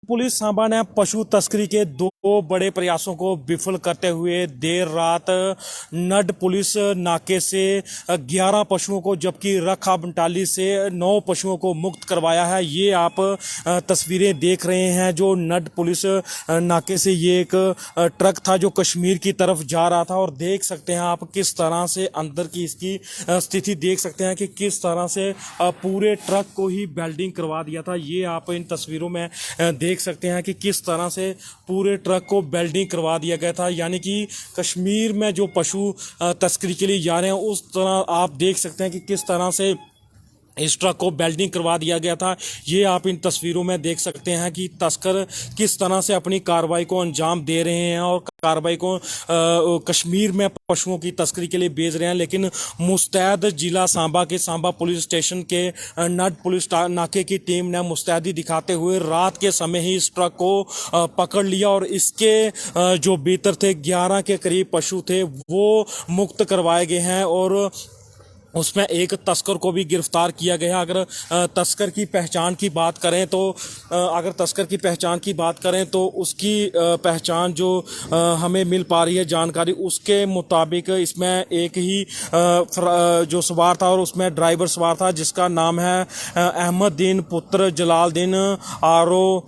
Police Samba ने पशु तस्करी के दो बड़े प्रयासों को विफल करते हुए देर रात नड पुलिस नाके से 11 पशुओं को जबकि रखा बंटाली से 9 पशुओं को मुक्त करवाया है। ये आप तस्वीरें देख रहे हैं जो नड पुलिस नाके से ये एक ट्रक था जो कश्मीर की तरफ जा रहा था और देख सकते हैं आप किस तरह से अंदर की इसकी स्थिति देख सकते हैं कि किस तरह से पूरे ट्रक को ही वेल्डिंग करवा दिया था। ये आप इन तस्वीरों में देख सकते हैं कि किस तरह से पूरे ट्रक को वेल्डिंग करवा दिया गया था। यानी कि कश्मीर में जो पशु तस्करी के लिए जा रहे हैं उस तरह आप देख सकते हैं कि किस तरह से इस ट्रक को वेल्डिंग करवा दिया गया था। ये आप इन तस्वीरों में देख सकते हैं कि तस्कर किस तरह से अपनी कार्रवाई को अंजाम दे रहे हैं और कार्रवाई को कश्मीर में पशुओं की तस्करी के लिए भेज रहे हैं। लेकिन मुस्तैद जिला सांबा के सांबा पुलिस स्टेशन के नड पुलिस नाके की टीम ने मुस्तैदी दिखाते हुए रात के समय ही इस ट्रक को पकड़ लिया और इसके जो भीतर थे 11 के करीब पशु थे वो मुक्त करवाए गए हैं और उसमें एक तस्कर को भी गिरफ्तार किया गया। अगर तस्कर की पहचान की बात करें तो उसकी पहचान जो हमें मिल पा रही है जानकारी उसके मुताबिक इसमें एक ही जो सवार था और उसमें ड्राइवर सवार था जिसका नाम है अहमददीन पुत्र जलालदीन आरो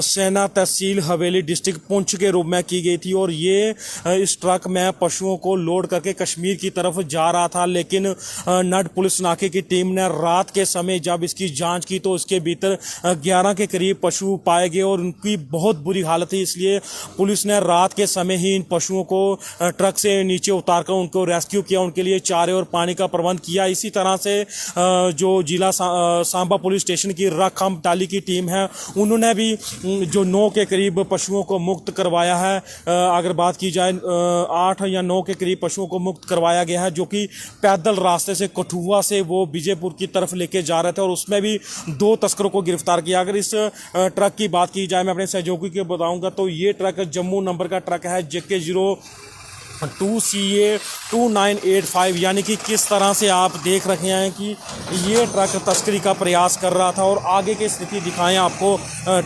सेना तहसील हवेली डिस्ट्रिक्ट पुंछ के रूप में की गई थी और ये इस ट्रक में पशुओं को लोड करके कश्मीर की तरफ जा रहा था। लेकिन नड पुलिस नाके की टीम ने रात के समय जब इसकी जांच की तो उसके भीतर 11 के करीब पशु पाए गए और उनकी बहुत बुरी हालत थी। इसलिए पुलिस ने रात के समय ही इन पशुओं को ट्रक से नीचे उतारकर उनको रेस्क्यू किया, उनके लिए चारे और पानी का प्रबंध किया। इसी तरह से जो जिला सांबा पुलिस स्टेशन की रखम टाली की टीम है उन्होंने भी जो 9 के करीब पशुओं को मुक्त करवाया है। अगर बात की जाए 8 या 9 के करीब पशुओं को मुक्त करवाया गया है जो कि पैदल रास्ते से कठुआ से वो विजयपुर की तरफ लेके जा रहे थे और उसमें भी 2 तस्करों को गिरफ्तार किया। अगर इस ट्रक की बात की जाए मैं अपने सहयोगी के बताऊंगा तो ये ट्रक जम्मू नंबर का ट्रक है JK02CA 2985। यानी कि किस तरह से आप देख रहे हैं कि ये ट्रक तस्करी का प्रयास कर रहा था। और आगे की स्थिति दिखाएं आपको,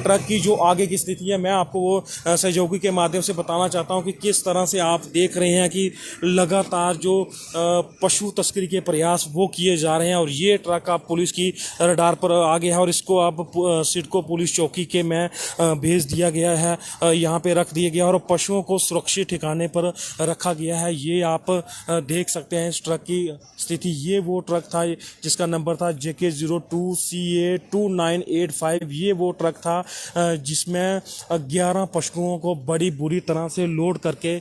ट्रक की जो आगे की स्थिति है मैं आपको वो सहयोगी के माध्यम से बताना चाहता हूं कि किस तरह से आप देख रहे हैं कि लगातार जो पशु तस्करी के प्रयास वो किए जा रहे हैं। और ये ट्रक आप पुलिस की रडार पर आ गया है और इसको आप सिडको पुलिस चौकी के में भेज दिया गया है, यहाँ पे रख दिया गया और पशुओं को सुरक्षित ठिकाने पर रखा गया है। ये आप देख सकते हैं इस ट्रक की स्थिति। ये वो ट्रक था जिसका नंबर था JK02CA 2985। ये वो ट्रक था जिसमें 11 पशुओं को बड़ी बुरी तरह से लोड करके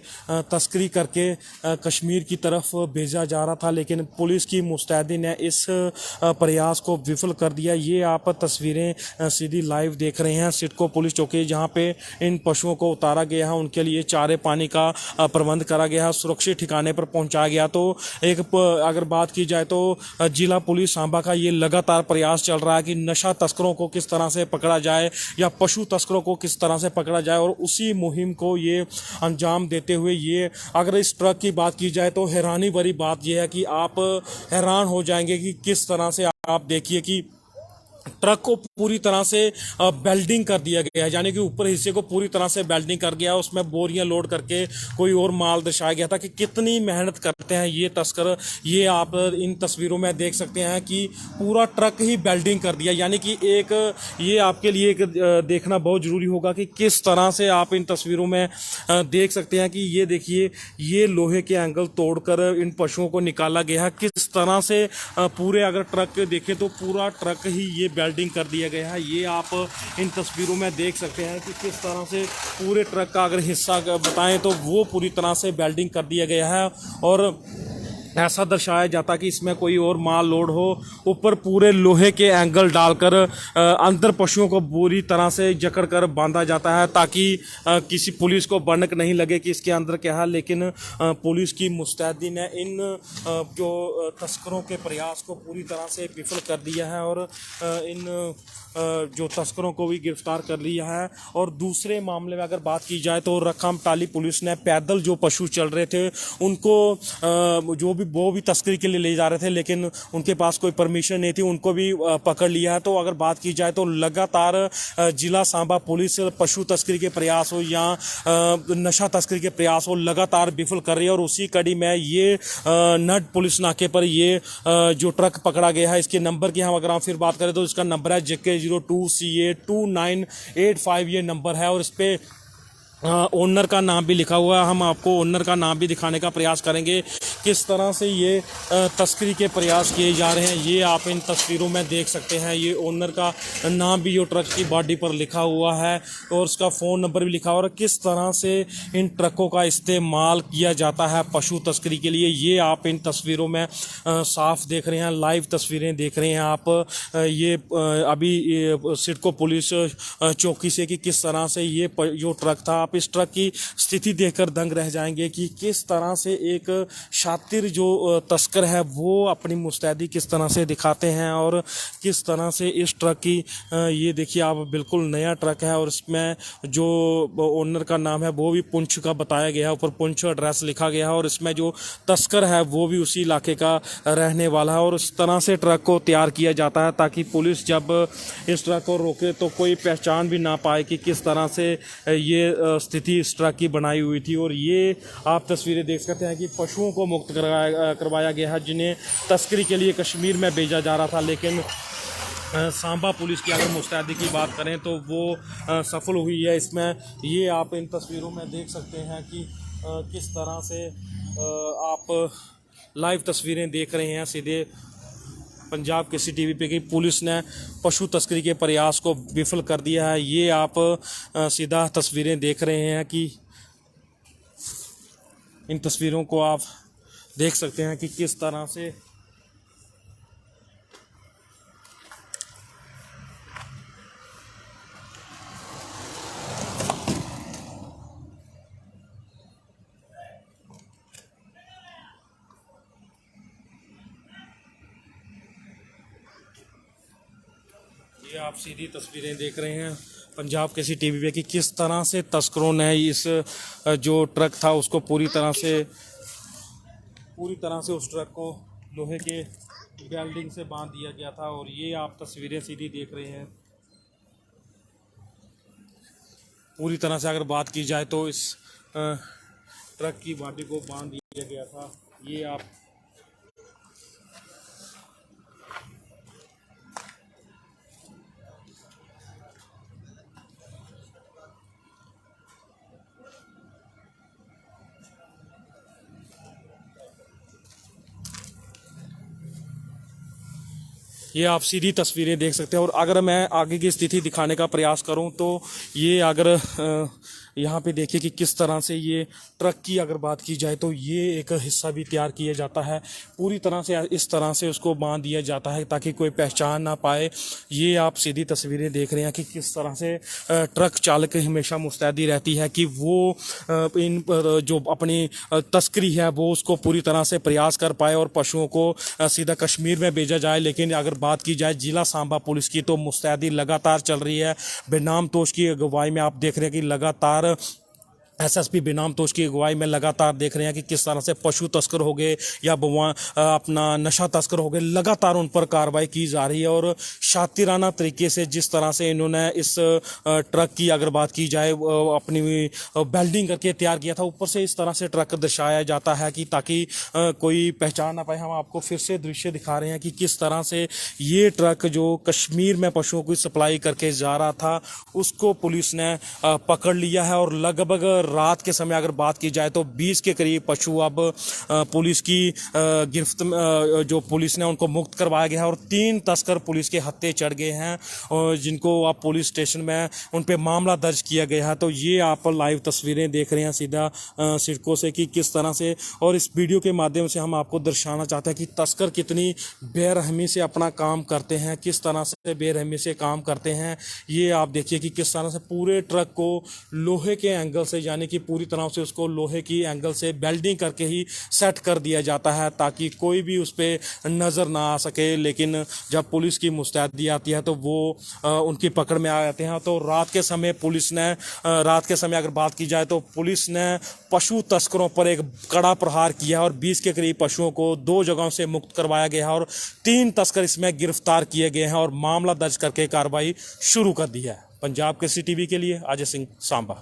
तस्करी करके कश्मीर की तरफ भेजा जा रहा था। लेकिन पुलिस की मुस्तैदी ने इस प्रयास को विफल कर दिया। ये आप तस्वीरें सीधी लाइव देख रहे हैं सिडको पुलिस चौकी जहां पे इन पशुओं को उतारा गया है, उनके लिए चारे पानी का प्रबंध करा गया, सुरक्षित ठिकाने पर पहुंचाया गया। तो एक अगर बात की जाए तो जिला पुलिस सांबा का ये लगातार प्रयास चल रहा है कि नशा तस्करों को किस तरह से पकड़ा जाए या पशु तस्करों को किस तरह से पकड़ा जाए और उसी मुहिम को ये अंजाम देते हुए ये अगर इस ट्रक की बात की जाए तो हैरानी भरी बात यह है कि आप हैरान हो जाएंगे कि किस तरह से आप देखिए कि ट्रक को पूरी तरह से वेल्डिंग कर दिया गया है। यानी कि ऊपर हिस्से को पूरी तरह से वेल्डिंग कर गया, उसमें बोरियां लोड करके कोई और माल दर्शाया गया था कि कितनी मेहनत करते हैं ये तस्कर। ये आप इन तस्वीरों में देख सकते हैं कि पूरा ट्रक ही वेल्डिंग कर दिया। यानी कि एक ये आपके लिए एक देखना बहुत ज़रूरी होगा कि किस तरह से आप इन तस्वीरों में देख सकते हैं कि ये देखिए ये लोहे के एंगल तोड़कर इन पशुओं को निकाला गया है। किस तरह से पूरे अगर ट्रक देखें तो पूरा ट्रक ही ये वेल्डिंग कर दिया गया है। ये आप इन तस्वीरों में देख सकते हैं कि किस तरह से पूरे ट्रक का अगर हिस्सा बताएं तो वो पूरी तरह से वेल्डिंग कर दिया गया है और ऐसा दर्शाया जाता कि इसमें कोई और माल लोड हो। ऊपर पूरे लोहे के एंगल डालकर अंदर पशुओं को बुरी तरह से जकड़ कर बांधा जाता है ताकि किसी पुलिस को भनक नहीं लगे कि इसके अंदर क्या है। लेकिन पुलिस की मुस्तैदी ने इन जो तस्करों के प्रयास को पूरी तरह से विफल कर दिया है और इन जो तस्करों को भी गिरफ्तार कर लिया है। और दूसरे मामले में अगर बात की जाए तो रखम टाली पुलिस ने पैदल जो पशु चल रहे थे उनको जो भी वो भी तस्करी के लिए ले जा रहे थे, लेकिन उनके पास कोई परमिशन नहीं थी, उनको भी पकड़ लिया है। तो अगर बात की जाए तो लगातार जिला सांबा पुलिस पशु तस्करी के प्रयास हो या नशा तस्करी के प्रयास हो लगातार विफल कर रही है। और उसी कड़ी में ये नट पुलिस नाके पर ये जो ट्रक पकड़ा गया है, इसके नंबर की हम अगर फिर बात करें तो इसका नंबर है JK02CA2985 ये नंबर है। और इस पे ओनर का नाम भी लिखा हुआ है। हम आपको ओनर का नाम भी दिखाने का प्रयास करेंगे, किस तरह से ये तस्करी के प्रयास किए जा रहे हैं। ये आप इन तस्वीरों में देख सकते हैं, ये ओनर का नाम भी जो ट्रक की बॉडी पर लिखा हुआ है और उसका फ़ोन नंबर भी लिखा हुआ है। किस तरह से इन ट्रकों का इस्तेमाल किया जाता है पशु तस्करी के लिए, ये आप इन तस्वीरों में साफ देख रहे हैं, लाइव तस्वीरें देख रहे हैं आप। ये अभी सिडको पुलिस चौकी से कि किस तरह से ये जो ट्रक था, इस ट्रक की स्थिति देखकर दंग रह जाएंगे कि किस तरह से एक शातिर जो तस्कर है वो अपनी मुस्तैदी किस तरह से दिखाते हैं और किस तरह से इस ट्रक की ये देखिए आप, बिल्कुल नया ट्रक है और इसमें जो ओनर का नाम है वो भी पुंछ का बताया गया है, ऊपर पुंछ एड्रेस लिखा गया है और इसमें जो तस्कर है वो भी उसी इलाके का रहने वाला है। और इस तरह से ट्रक को तैयार किया जाता है ताकि पुलिस जब इस ट्रक को रोके तो कोई पहचान भी ना पाए कि किस तरह से ये स्थिति इस ट्रक की बनाई हुई थी। और ये आप तस्वीरें देख सकते हैं कि पशुओं को मुक्त करवाया गया है जिन्हें तस्करी के लिए कश्मीर में भेजा जा रहा था। लेकिन सांबा पुलिस की अगर मुस्तैदी की बात करें तो वो सफल हुई है इसमें। ये आप इन तस्वीरों में देख सकते हैं कि किस तरह से आप लाइव तस्वीरें देख रहे हैं सीधे पंजाब के CCTV पे कि पुलिस ने पशु तस्करी के प्रयास को विफल कर दिया है। ये आप सीधा तस्वीरें देख रहे हैं कि इन तस्वीरों को आप देख सकते हैं कि किस तरह से ये आप सीधी तस्वीरें देख रहे हैं पंजाब के CCTV पे कि किस तरह से तस्करों ने इस जो ट्रक था उसको पूरी तरह से उस ट्रक को लोहे के वेल्डिंग से बांध दिया गया था। और ये आप तस्वीरें सीधी देख रहे हैं। पूरी तरह से अगर बात की जाए तो इस ट्रक की बॉडी को बांध दिया गया था। ये आप सीधी तस्वीरें देख सकते हैं। और अगर मैं आगे की स्थिति दिखाने का प्रयास करूं तो ये अगर यहाँ पे देखिए कि किस तरह से ये ट्रक की अगर बात की जाए तो ये एक हिस्सा भी तैयार किया जाता है, पूरी तरह से इस तरह से उसको बांध दिया जाता है ताकि कोई पहचान ना पाए। ये आप सीधी तस्वीरें देख रहे हैं कि किस तरह से ट्रक चालक हमेशा मुस्तैदी रहती है कि वो इन जो अपनी तस्करी है वो उसको पूरी तरह से प्रयास कर पाए और पशुओं को सीधा कश्मीर में भेजा जाए। लेकिन अगर बात की जाए जिला सांबा पुलिस की तो मुस्तैदी लगातार चल रही है। बेनाम तोश की अगुवाई में आप देख रहे हैं कि लगातार SSP बेनाम तोश की अगुवाई में लगातार देख रहे हैं कि किस तरह से पशु तस्कर हो गए या अपना नशा तस्कर हो गए, लगातार उन पर कार्रवाई की जा रही है। और शातिराना तरीके से जिस तरह से इन्होंने इस ट्रक की अगर बात की जाए अपनी वेल्डिंग करके तैयार किया था, ऊपर से इस तरह से ट्रक दर्शाया जाता है कि ताकि कोई पहचान ना पाए। हम आपको फिर से दृश्य दिखा रहे हैं कि किस तरह से ये ट्रक जो कश्मीर में पशुओं की सप्लाई करके जा रहा था उसको पुलिस ने पकड़ लिया है। और लगभग रात के समय अगर बात की जाए तो 20 के करीब पशु अब पुलिस की गिरफ्त में जो पुलिस ने उनको मुक्त करवाया गया है। और 3 तस्कर पुलिस के हत्थे चढ़ गए हैं और जिनको आप पुलिस स्टेशन में उन पे मामला दर्ज किया गया है। तो ये आप लाइव तस्वीरें देख रहे हैं सीधा सिडको से कि किस तरह से, और इस वीडियो के माध्यम से हम आपको दर्शाना चाहते हैं कि तस्कर कितनी बेरहमी से अपना काम करते हैं, किस तरह से बेरहमी से काम करते हैं। ये आप देखिए कि किस तरह से पूरे ट्रक को लोहे के एंगल से यानी कि पूरी तरह से उसको लोहे की एंगल से वेल्डिंग करके ही सेट कर दिया जाता है ताकि कोई भी उस पर नज़र ना आ सके। लेकिन जब पुलिस की मुस्तैदी आती है तो वो उनकी पकड़ में आ जाते हैं। तो रात के समय पुलिस ने रात के समय अगर बात की जाए तो पुलिस ने पशु तस्करों पर एक कड़ा प्रहार किया और 20 के करीब पशुओं को 2 जगहों से मुक्त करवाया गया है और 3 तस्कर इसमें गिरफ्तार किए गए हैं और मामला दर्ज करके कार्रवाई शुरू कर दी है। पंजाब के CTV के लिए अजय सिंह, सांबा।